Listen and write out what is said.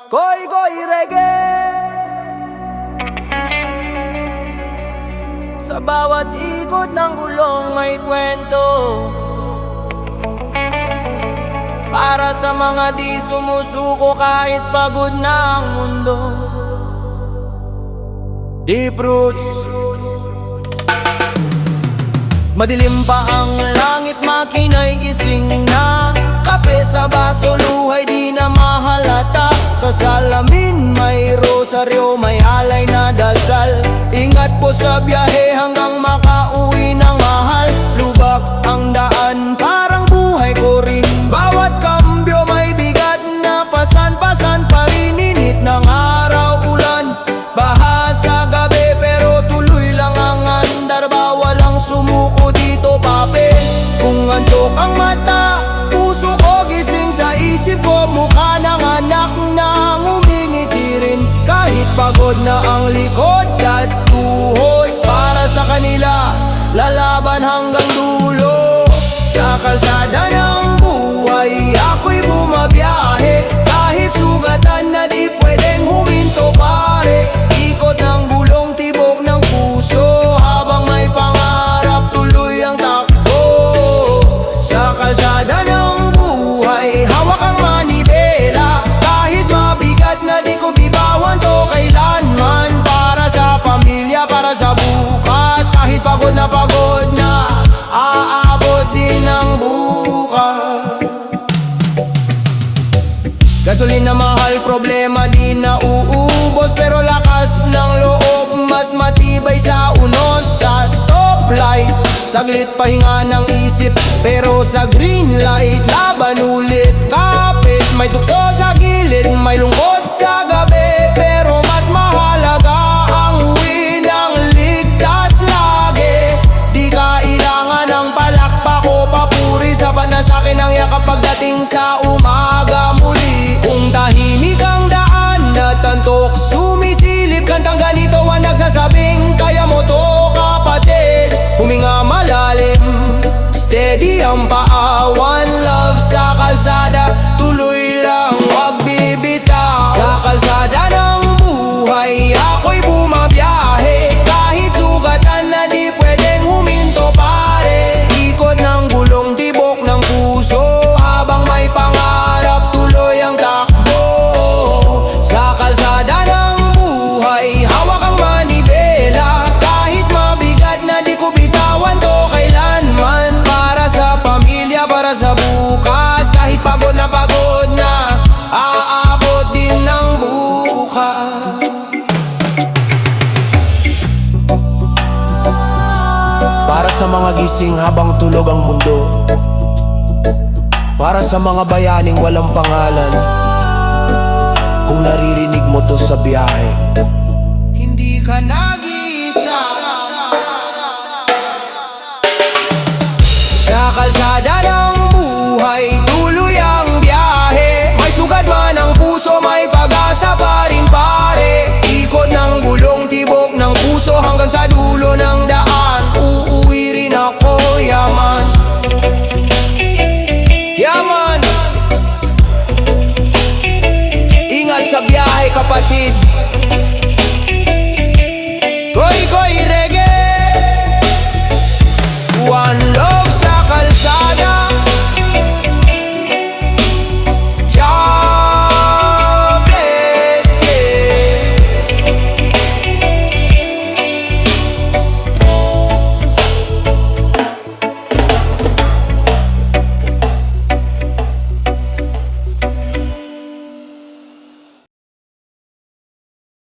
Goy Goy Reggae. Sa bawat ikot ng gulong may kwento, para sa mga di sumusuko kahit pagod na ang mundo. Deep Roots. Madilim pa ang langit, makina'y gising na. Kape sa baso, luhay di na mahalata. Sa salamin may rosaryo, may alay na dasal. Ingat po sa biyahe hanggang makauwi ng mahal. Lubak ang daan, parang buhay ko rin. Bawat kambyo may bigat na pasan-pasan pa rin. Init ng araw, ulan, baha sa gabi, pero tuloy lang ang andar. Bawal ang sumuko dito, pape. Kung antok ang mata, puso ko gising sa isip ko. Mukha ng anak na ngumingiti rin, kahit pagod na ang likod at tuhod. Para sa kanila, lalaban hanggang dulo. Sa kalsada ng buhay, ako'y bumabiyahe. Kahit sugatan na di pwedeng huminto, pare. Ikot ng gulong, tibok ng puso. Habang may pangarap, tuloy ang takbo. Sa kalsada ng buhay, hawak ang manibela. Kahit mabigat na di ko bibawan to kailanman. Para sa pamilya, para sa bukas. Kahit pagod na, aabot din ang bukas. Gasolina mahal, problema di na uubos, pero lakas ng loob mas matibay sa unos. Sa stoplight, saglit pahinga ng isip, pero sa green light, laban ulit. Kapit, may tukso sa gilid, may lungkot sa gabi, pero mas mahalaga ang uwi ng ligtas lagi. Di kailangan ng palakpak o papuri, sapat na sa'kin ang yakap pagdating sa umaga muli. Kung tahimik ang daan at antok sumisilip, kantang ganito ang nagsasabing kaya mo to, kapatid. Huminga malalim, steady ang paa. One love sa kalsada, tuloy lang, wag bibitaw. Sa kalsada ng buhay, ako'y bumabiyahe. Kahit sugatan na di pwedeng huminto, pare. Ikot ng gulong, tibok ng puso. Habang may pangarap, tuloy ang takbo. Sa kalsada ng buhay, hawak ang manibela. Kahit mabigat na di ko bitawan to kailanman. Para sa pamilya, para sa bukas. Kahit pagod na, aabot din ng bukas. Para sa mga gising habang tulog ang mundo, para sa mga bayaning walang pangalan. Kung naririnig mo to sa biyahe, hindi ka nag-iisa. Sa kalsada ng buhay, tuloy ang biyahe. May sugat man ang puso, may pag-asa pa rin, pare. Ikot ng gulong, tibok ng puso, hanggang sa dulo ng daan. Uuwi rin ako, yaman. Yaman. Ingat sa biyahe, kapatid.